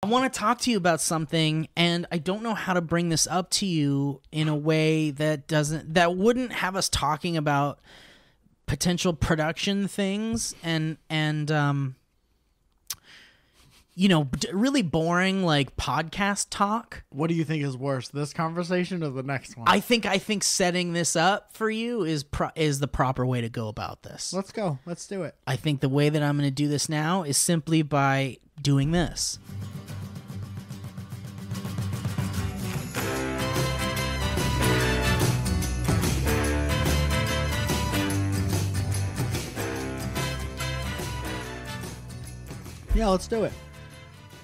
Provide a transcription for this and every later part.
I want to talk to you about something, and I don't know how to bring this up to you in a way that wouldn't have us talking about potential production things and really boring like podcast talk. What do you think is worse, this conversation or the next one? I think setting this up for you is the proper way to go about this. Let's go. Let's do it. I think the way that I'm going to do this now is simply by doing this. Yeah, let's do it.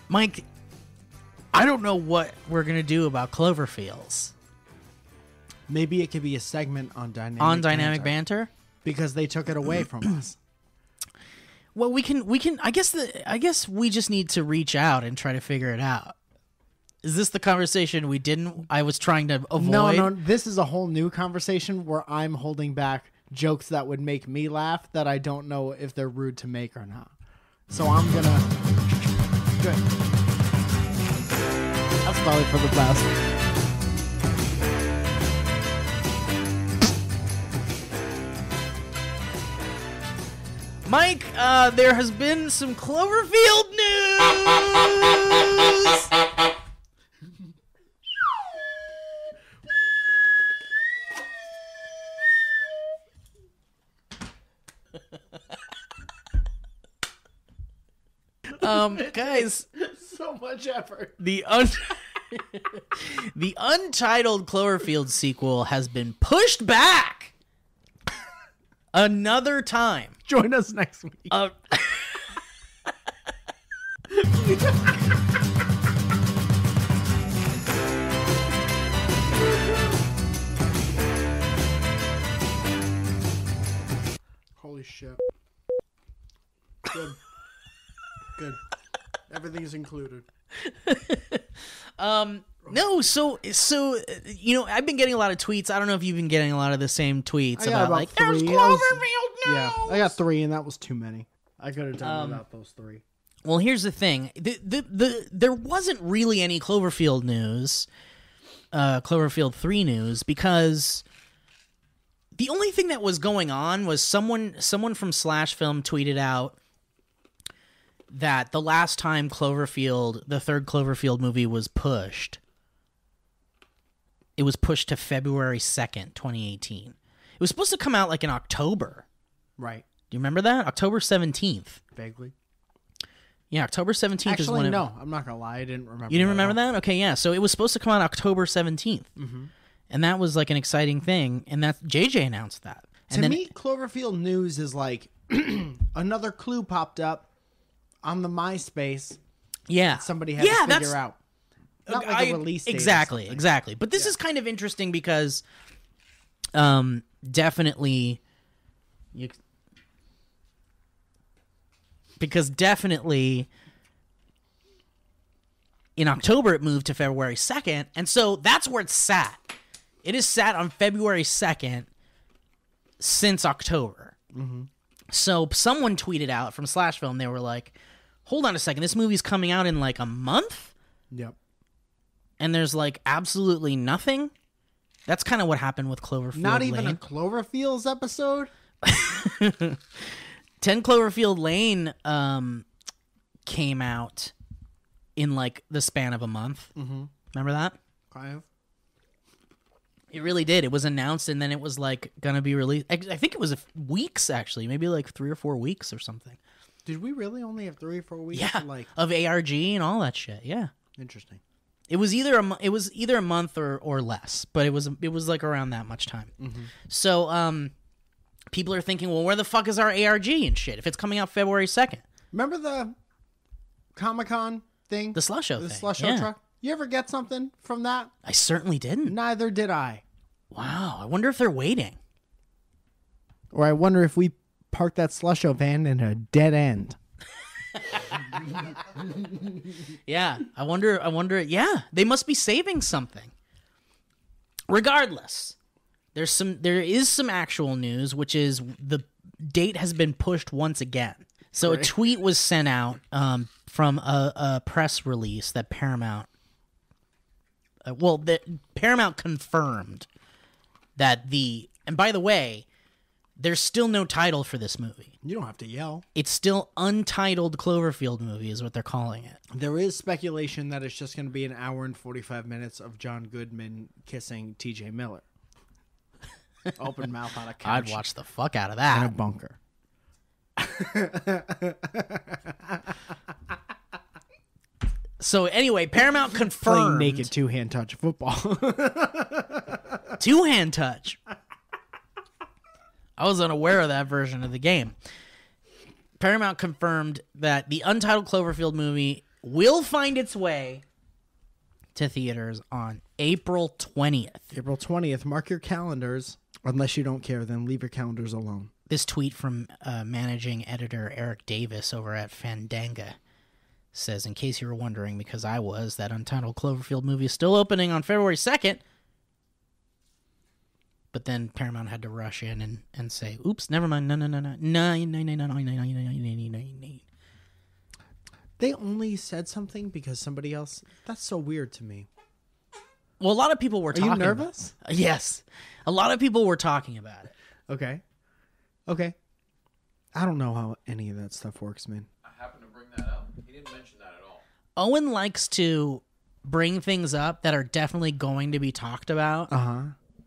Mike, I don't know what we're going to do about Cloverfields. Maybe it could be a segment on Dynamic Banter? Because they took it away from us. Well, we can I guess we just need to reach out and try to figure it out. Is this the conversation I was trying to avoid? No, this is a whole new conversation where I'm holding back jokes that would make me laugh that I don't know if they're rude to make or not. So I'm gonna... Good. That's probably for the best. Mike, there has been some Cloverfield news! Guys, so much effort. The untitled Cloverfield sequel has been pushed back another time. Join us next week. Holy shit. Good. Good. Everything's included. No, so I've been getting a lot of tweets. I don't know if you've been getting a lot of the same tweets about like there's Cloverfield news. Yeah, I got 3 and that was too many. I could have done without those 3. Well, here's the thing. There wasn't really any Cloverfield news, Cloverfield 3 news, because the only thing that was going on was someone from Slash Film tweeted out that the last time the third Cloverfield movie was pushed, it was pushed to February 2nd, 2018. It was supposed to come out like in October. Right. Do you remember that? October 17th. Vaguely. Yeah, October 17th is when Actually, no. I'm not going to lie. I didn't remember. You didn't remember that? Okay, yeah. So it was supposed to come out October 17th. Mm-hmm. And that was like an exciting thing. And that JJ announced that. And to me, Cloverfield news is like another clue popped up on the MySpace. Yeah. Somebody had to figure out. Not like a release date. Exactly. But this is kind of interesting because definitely in October it moved to February 2nd, and so that's where it's sat. It is sat on February 2nd since October. Mm-hmm. So someone tweeted out from Slash Film, they were like, hold on a second, this movie's coming out in like a month? Yep. And there's like absolutely nothing? That's kind of what happened with Cloverfield Not Lane. even a Cloverfields episode? 10 Cloverfield Lane came out in like the span of a month. Mm-hmm. Remember that? Kind of. It really did. It was announced and then it was like going to be released. I think it was weeks actually, maybe like 3 or 4 weeks or something. Did we really only have 3 or 4 weeks? Yeah, of ARG and all that shit. Yeah. Interesting. It was either a month or less, but it was like around that much time. Mm-hmm. So people are thinking, well, where the fuck is our ARG and shit if it's coming out February 2nd? Remember the Comic-Con thing? The slush show thing. The slush show truck? You ever get something from that? I certainly didn't. Neither did I. Wow. I wonder if they're waiting. Or I wonder if we parked that slush show van in a dead end. Yeah. I wonder. Yeah. They must be saving something. Regardless, there is some actual news, which is the date has been pushed once again. So a tweet was sent out from a press release that Paramount. Paramount confirmed that and by the way, there's still no title for this movie. You don't have to yell. It's still Untitled Cloverfield Movie is what they're calling it. There is speculation that it's just going to be an hour and 45 minutes of John Goodman kissing T.J. Miller. Open mouth on a couch. I'd watch the fuck out of that. In a bunker. So anyway, Paramount confirmed... Playing naked two-hand touch football. Two-hand touch. I was unaware of that version of the game. Paramount confirmed that the Untitled Cloverfield movie will find its way to theaters on April 20th. April 20th. Mark your calendars. Unless you don't care, then leave your calendars alone. This tweet from managing editor Eric Davis over at Fandanga says, in case you were wondering, because I was, that Untitled Cloverfield movie is still opening on February 2nd. But then Paramount had to rush in and say, oops, never mind. No. They only said something because somebody else... That's so weird to me. Well, a lot of people were talking... Are you nervous? Yes. A lot of people were talking about it. Okay. I don't know how any of that stuff works, man. I happened to bring that up. He didn't mention that at all. Owen likes to bring things up that are definitely going to be talked about. Uh-huh.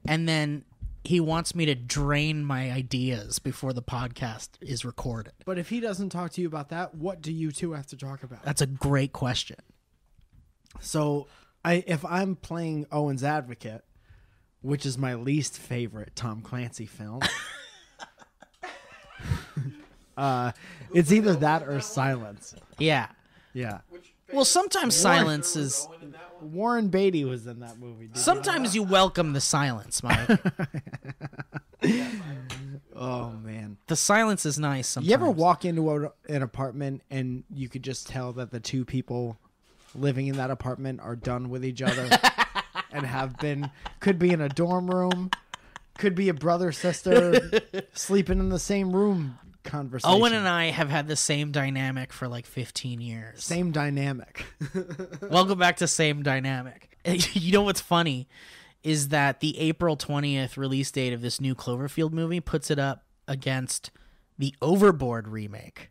And then he wants me to drain my ideas before the podcast is recorded. But if he doesn't talk to you about that, what do you two have to talk about? That's a great question. So, if I'm playing Owen's advocate, which is my least favorite Tom Clancy film, it's either that or silence. Yeah. Yeah. Well, sometimes silence is... Warren Beatty was in that movie. Sometimes you welcome the silence, Mike. Oh, man. The silence is nice sometimes. You ever walk into an apartment and you could just tell that the two people living in that apartment are done with each other and have been, could be in a dorm room, could be a brother, sister, sleeping in the same room conversation. Owen and I have had the same dynamic for like 15 years. Same dynamic. Welcome back to Same Dynamic. You know what's funny is that the April 20th release date of this new Cloverfield movie puts it up against the Overboard remake.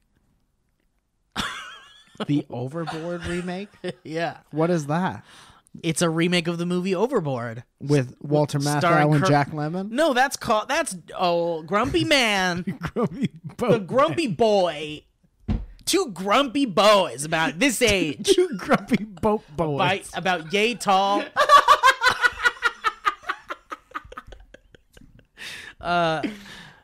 The Overboard remake? Yeah. What is that? It's a remake of the movie Overboard. With Walter Matthau and Jack Lemmon? No, that's Grumpy Man. The Grumpy Boy. Two grumpy boys about this age. Two grumpy boat boys. About yay tall.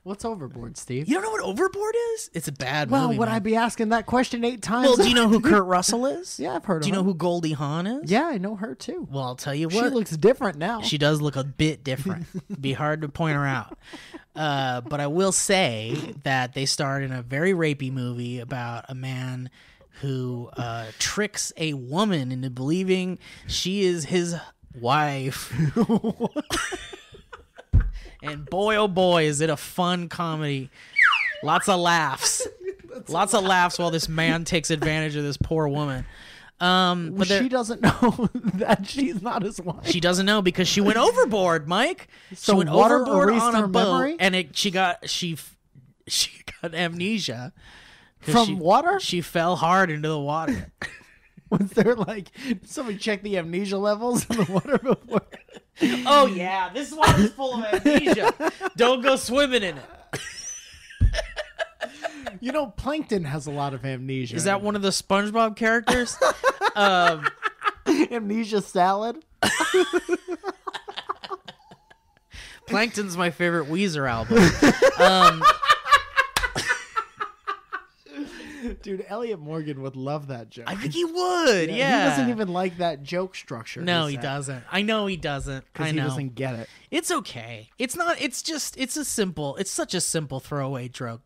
What's Overboard, Steve? You don't know what Overboard is? It's a bad movie. Well, would I be asking that question 8 times? Well, do you know who Kurt Russell is? Yeah, I've heard of Do you her. know who Goldie Hawn is? Yeah, I know her too. Well, I'll tell you what. She looks different now. She does look a bit different. Be hard to point her out. But I will say that they starred in a very rapey movie about a man who tricks a woman into believing she is his wife. And boy, oh boy, is it a fun comedy. Lots of laughs. Lots of laughs while this man takes advantage of this poor woman. But she doesn't know that she's not his wife. She doesn't know because she went overboard, Mike. So she went water overboard erased on a her boat, memory? and she got amnesia. From water? She fell hard into the water. Was there did somebody check the amnesia levels in the water before? Oh yeah, this water's full of amnesia. Don't go swimming in it. You know, Plankton has a lot of amnesia. Is that one of the SpongeBob characters? Amnesia salad? Plankton's my favorite Weezer album. Dude, Elliot Morgan would love that joke. I think he would. Yeah, He doesn't even like that joke structure. No, he doesn't. I know he doesn't. Because he doesn't get it. It's okay. It's not. It's just. It's such a simple throwaway joke.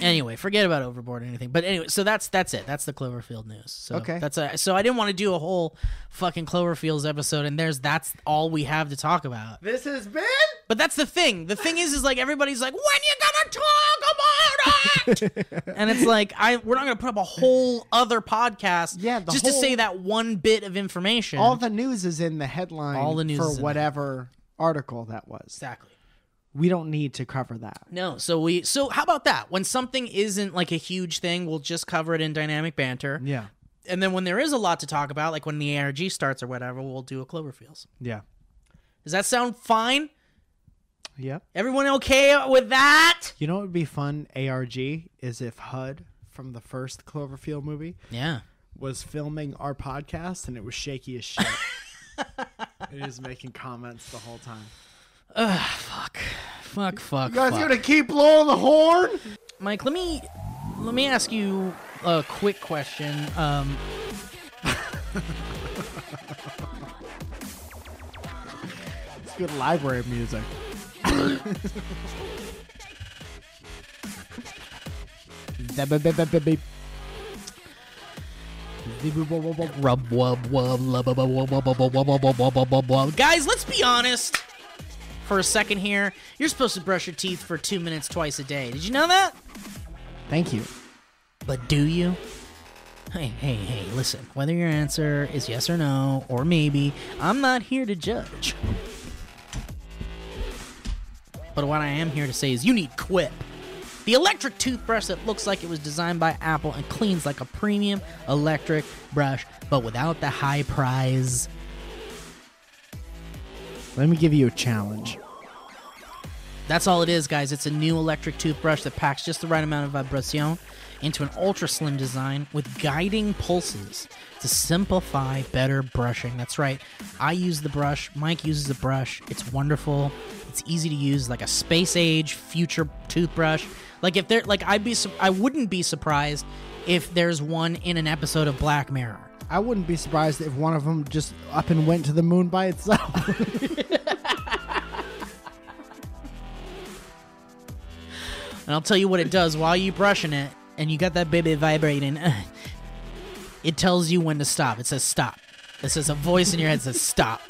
Anyway, forget about Overboard or anything. But anyway, so that's it. That's the Cloverfield news. So okay. So I didn't want to do a whole fucking Cloverfields episode, and that's all we have to talk about. This has been. But that's the thing. The thing is like everybody's like, when you gonna talk about And it's like, we're not going to put up a whole other podcast just to say that one bit of information. All the news is in the headline All the news for is in whatever article that was. Exactly. We don't need to cover that. No, so how about that? When something isn't like a huge thing, we'll just cover it in dynamic banter. Yeah. And then when there is a lot to talk about, like when the ARG starts or whatever, we'll do a Cloverfield. Yeah. Does that sound fine? Yeah. Everyone okay with that? You know what would be fun, ARG, is if HUD from the first Cloverfield movie was filming our podcast and it was shaky as shit. It is making comments the whole time. Fuck. You guys gonna keep blowing the horn? Mike, let me ask you a quick question. It's good library music. Guys, let's be honest for a second here. You're supposed to brush your teeth for 2 minutes twice a day. Did you know that? Thank you. But do you? Hey, listen. Whether your answer is yes or no, or maybe, I'm not here to judge. But what I am here to say is you need Quip. The electric toothbrush that looks like it was designed by Apple and cleans like a premium electric brush, but without the high prize. Let me give you a challenge. That's all it is, guys. It's a new electric toothbrush that packs just the right amount of vibration into an ultra slim design with guiding pulses to simplify better brushing. That's right. I use the brush. Mike uses the brush. It's wonderful. It's easy to use, like a space age future toothbrush. Like if there, like I wouldn't be surprised if there's one in an episode of Black Mirror. I wouldn't be surprised if one of them just up and went to the moon by itself. And I'll tell you what it does while you're brushing it, and you got that baby vibrating. It tells you when to stop. It says stop. It says a voice in your head says stop.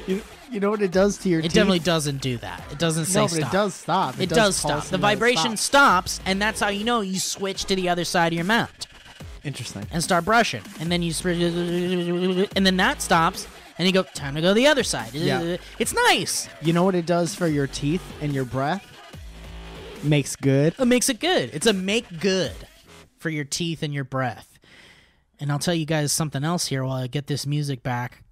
You know what it does to your teeth? It definitely doesn't do that. It doesn't say no, but stop. it does stop. It does stop. The vibration stops, and that's how you know you switch to the other side of your mouth. Interesting. And start brushing. And then and then that stops, and you go, time to go the other side. Yeah. It's nice. You know what it does for your teeth and your breath? Makes good. It makes it good. It's a make good for your teeth and your breath. And I'll tell you guys something else here while I get this music back.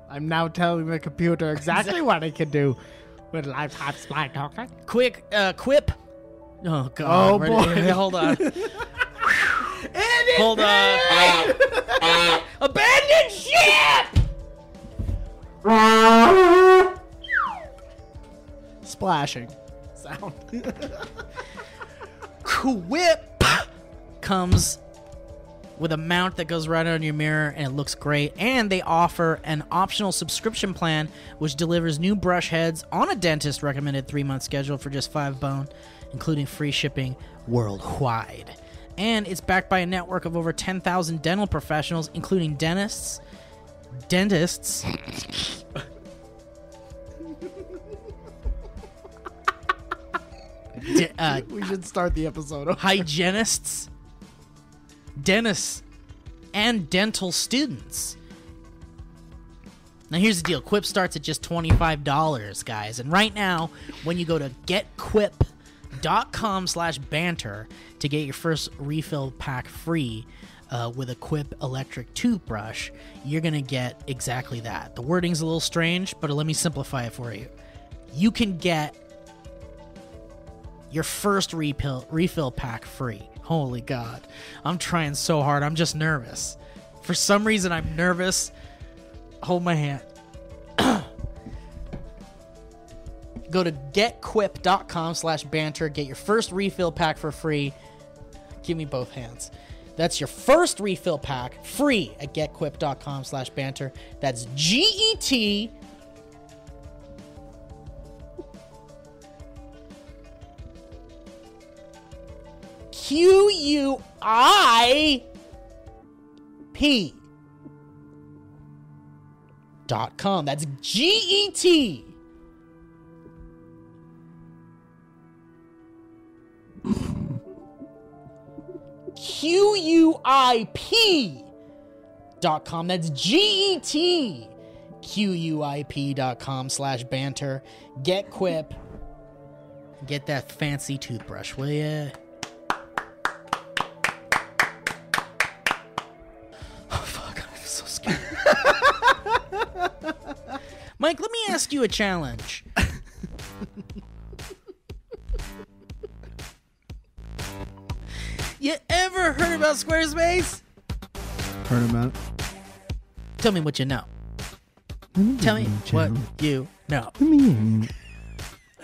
I'm now telling the computer exactly what it can do with lifetime spy talking. Quip. Oh, God. Oh, boy. Hold on. Hold on. Abandoned ship! Splashing sound. Quip comes with a mount that goes right on your mirror, and it looks great. And they offer an optional subscription plan which delivers new brush heads on a dentist recommended 3-month schedule for just $5, including free shipping worldwide. And it's backed by a network of over 10,000 dental professionals, including dentists, we should start the episode. hygienists, dentists, and dental students. Now here's the deal. Quip starts at just $25, guys. And right now, when you go to getquip.com/banter to get your first refill pack free with a Quip electric toothbrush, you're going to get exactly that. The wording's a little strange, but let me simplify it for you. You can get your first refill pack free. Holy God. I'm trying so hard. I'm just nervous. For some reason, I'm nervous. Hold my hand. Go to getquip.com/banter. Get your first refill pack for free. Give me both hands. That's your first refill pack free at getquip.com/banter. That's GET. QUIP.com. That's GET. GetQuip.com. That's GetQuip.com/banter. Get Quip. Get that fancy toothbrush, will ya? Oh, fuck. I'm so scared. Mike, let me ask you a challenge. You ever heard about Squarespace? Heard about it. Tell me what you know. Tell me what you know.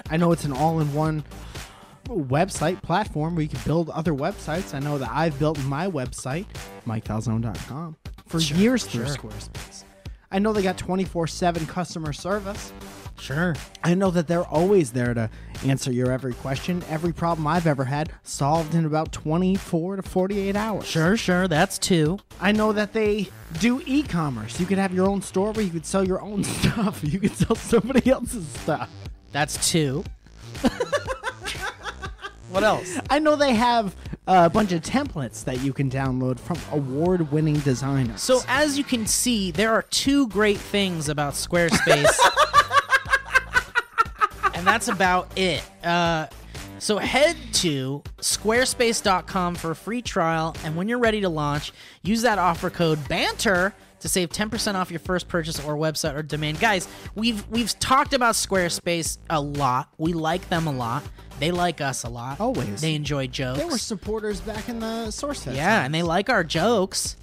I know it's an all-in-one website platform where you can build other websites. I know that I've built my website, MikeFalzone.com, for years through Squarespace. I know they got 24/7 customer service. Sure. I know that they're always there to answer your every question. Every problem I've ever had solved in about 24 to 48 hours. Sure. That's 2. I know that they do e-commerce. You could have your own store where you could sell your own stuff. You could sell somebody else's stuff. That's 2. What else? I know they have a bunch of templates that you can download from award-winning designers. So as you can see, there are 2 great things about Squarespace. And that's about it. So head to squarespace.com for a free trial, and when you're ready to launch, use that offer code BANTER to save 10% off your first purchase or website or domain. Guys, we've talked about Squarespace a lot. We like them a lot. They like us a lot. Always. They enjoy jokes. They were supporters back in the source fest. Yeah, and they like our jokes.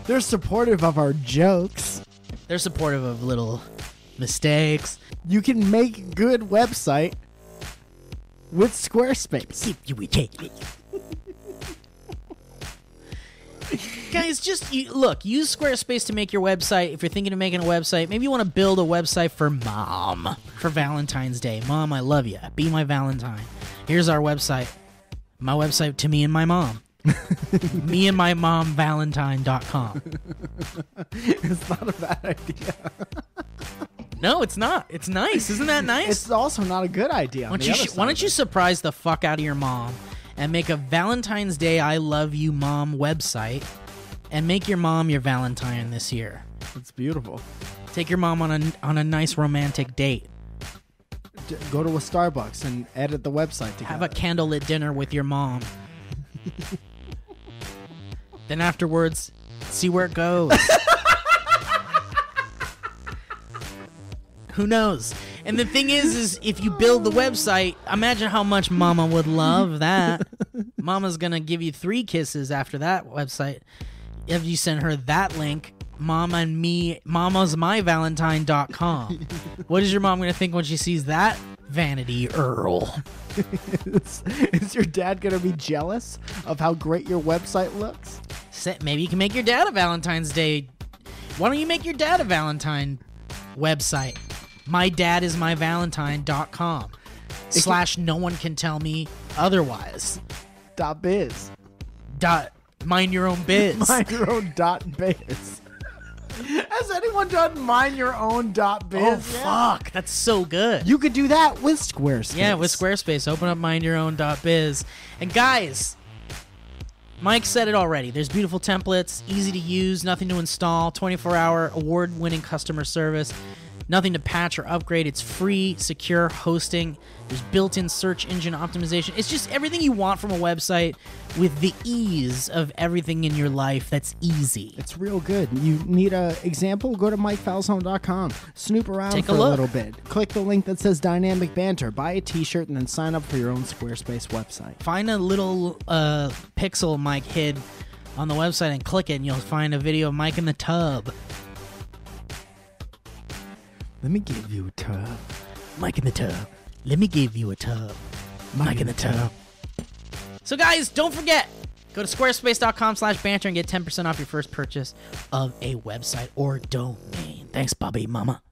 They're supportive of our jokes. They're supportive of little mistakes. You can make a good website with Squarespace. Guys, just look, use Squarespace to make your website. If you're thinking of making a website, maybe you want to build a website for Mom for Valentine's Day. Mom, I love you. Be my Valentine. Here's our website. My website to me and my mom. Me and my mom Valentine.com. It's not a bad idea. No, it's not. It's nice. Isn't that nice? It's also not a good idea. Why don't you surprise the fuck out of your mom and make a Valentine's Day I love you mom website and make your mom your Valentine this year. It's beautiful. Take your mom on a nice romantic date. Go to a Starbucks and edit the website together. Have a candlelit dinner with your mom. Then afterwards, see where it goes. Who knows? And the thing is if you build the website, imagine how much Mama would love that. Mama's gonna give you 3 kisses after that website. If you send her that link, mamasmyvalentine.com. What is your mom gonna think when she sees that vanity Earl? Is your dad gonna be jealous of how great your website looks? Maybe you can make your dad a Valentine's Day. Why don't you make your dad a Valentine website? MyDadIsMyValentine.com / no one can tell me otherwise. .biz. Mind your own biz. Mind your own .biz. Has anyone done mind your own .biz? Oh, fuck. That's so good. You could do that with Squarespace. Yeah, with Squarespace. Open up mind your own .biz. And guys, Mike said it already. There's beautiful templates, easy to use, nothing to install, 24-hour award-winning customer service. Nothing to patch or upgrade. It's free, secure hosting. There's built-in search engine optimization. It's just everything you want from a website with the ease of everything in your life that's easy. It's real good. You need an example? Go to MikeFalzone.com. Snoop around Take for a a look. little bit. Click the link that says Dynamic Banter. Buy a t-shirt and then sign up for your own Squarespace website. Find a little pixel Mike hid on the website and click it, and you'll find a video of Mike in the tub. Let me give you a tub. Mike in the tub. Let me give you a tub. Mike in the tub. So guys, don't forget, go to squarespace.com/banter and get 10% off your first purchase of a website or domain. Thanks, Bobby Mama.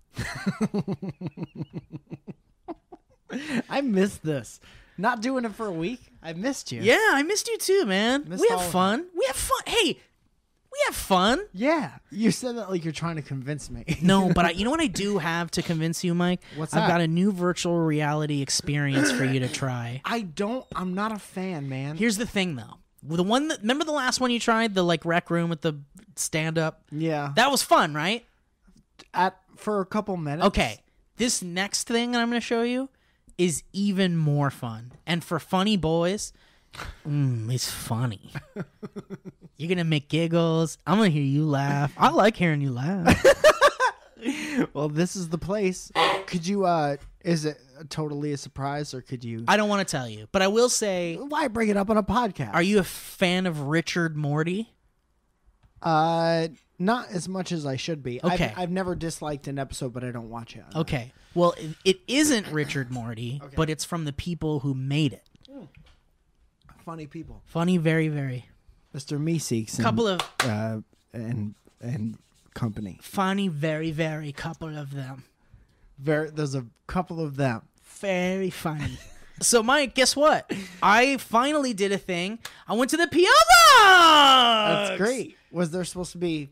I missed this. Not doing it for a week. I missed you. Yeah, I missed you too, man. Missed We all have of fun. We have fun. Hey, we have fun. Yeah. You said that like you're trying to convince me. No, but you know what I do have to convince you, Mike? What's I've that? got a new virtual reality experience for you to try. I'm not a fan, man. Here's the thing, though. The one that, remember the last one you tried, the like rec room with the stand up? Yeah. That was fun, right? For a couple minutes. Okay. This next thing that I'm going to show you is even more fun. And for funny boys, it's funny. You're going to make giggles. I'm going to hear you laugh. I like hearing you laugh. Well, this is the place. Could you, is it totally a surprise or could you? I don't want to tell you, but I will say, Why bring it up on a podcast? are you a fan of Richard Morty? Not as much as I should be. Okay. I've never disliked an episode, but I don't watch it. Okay. Well, it isn't Richard Morty, Okay. but it's from the people who made it. Funny people. Funny, very, very. Mr. Meeseeks. Couple of and company. funny, very, very couple of them. There's a couple of them. Very funny. So, Mike, guess what? I finally did a thing. I went to the P.O. Box! That's great. Was there supposed to be?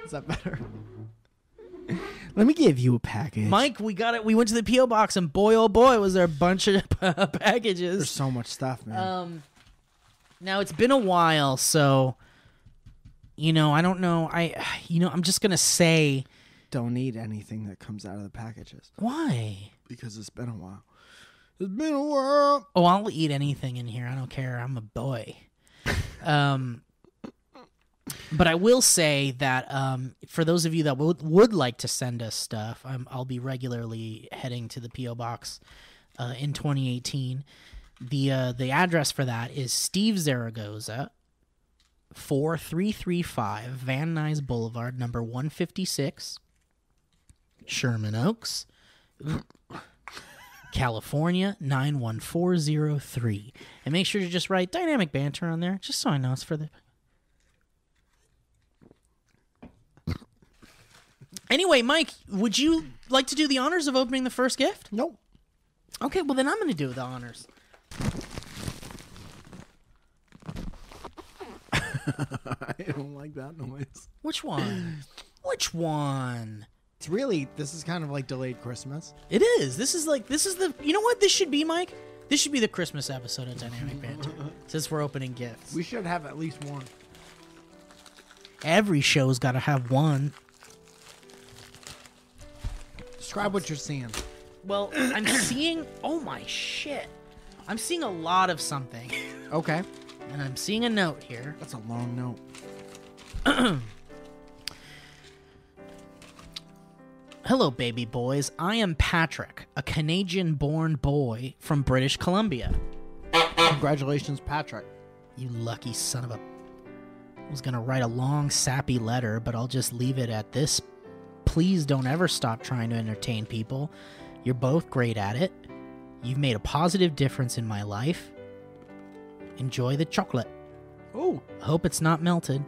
Is that better? Let me give you a package. Mike, we got it. We went to the P.O. Box, and boy, oh boy, was there a bunch of There's packages. so much stuff, man. Now, it's been a while, so, I don't know. I'm just going to say. Don't eat anything that comes out of the packages Why? because it's been a while. It's been a while. Oh, I'll eat anything in here. I don't care. I'm a boy. But I will say that for those of you that would like to send us stuff, I'll be regularly heading to the P.O. Box in 2018. The address for that is Steve Zaragoza, 4335 Van Nuys Boulevard, number 156, Sherman Oaks, California 91403. And make sure to just write Dynamic Banter on there, just so I know it's for the... Anyway, Mike, would you like to do the honors of opening the first gift? Nope. Okay, well then I'm going to do the honors. I don't like that noise. Which one? Which one? This is kind of like delayed Christmas. It is. This is the, you know what this should be, Mike? This should be the Christmas episode of Dynamic Banter, since we're opening gifts. We should have at least one. Every show's got to have one. Describe what you're seeing. Well, I'm seeing, oh my shit. I'm seeing a lot of something. Okay. And I'm seeing a note here. That's a long note. Hello, baby boys. I am Patrick, a Canadian-born boy from British Columbia. Congratulations, Patrick. You lucky son of a... I was going to write a long, sappy letter, but I'll just leave it at this. Please don't ever stop trying to entertain people. You're both great at it. You've made a positive difference in my life. Enjoy the chocolate. Oh. I hope it's not melted.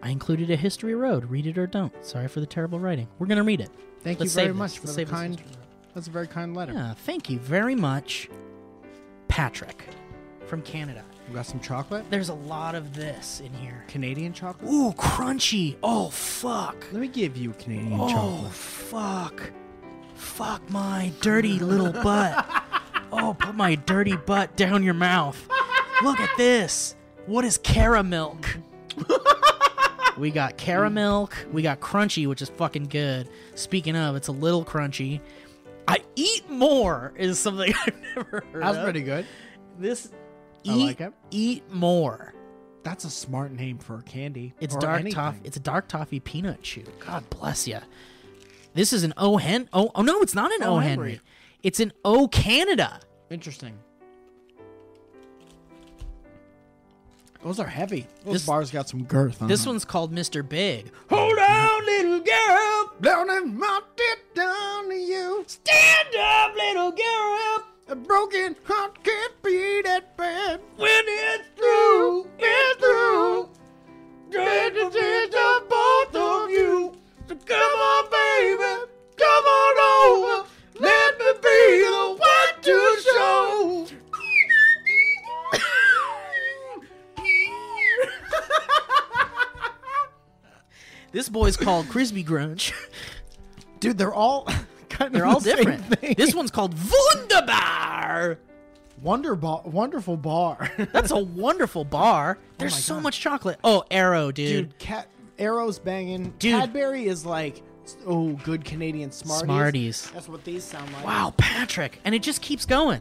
I included a history road. Read it or don't. Sorry for the terrible writing. We're going to read it. Thank Let's you very save much this. for Let's the save this kind. history road. That's a very kind letter. Yeah, thank you very much, Patrick from Canada. We got some chocolate. There's a lot of this in here. Canadian chocolate. Ooh, crunchy. Oh, fuck. Let me give you Canadian Oh, chocolate. fuck. Fuck my dirty little butt. Oh, put my dirty butt down your mouth. Look at this. What is caramilk? We got caramilk. We got crunchy, which is fucking good. Speaking of, it's a little crunchy. I eat more is something I've never heard That's of. pretty good. This I like it. Eat more. That's a smart name for a candy. It's or dark anything. toffee. It's a dark toffee peanut chew. God bless you. This is an O Hen. Oh no, it's not an O Henry. Henry. It's an O Canada. Interesting. Those are heavy. Those This- bars got some girth on This them. one's called Mr. Big. Hold on, little girl. Down and mounted down to you. Stand up, little girl. A broken heart can't be that bad. When it's through, it's through. Great to see the both of you. So come on, baby. Come on over. Let me be the one to show. This boy's called Crispy Grunch. Dude, they're all... kind They're of all the same different. thing. This one's called Wunderbar. Wonderful bar. That's a wonderful bar. There's my so God. much chocolate. Oh, Arrow, dude. Arrow's banging. Dude. Cadbury is like, good Canadian Smarties. Smarties. That's what these sound like. Wow, Patrick. And it just keeps going.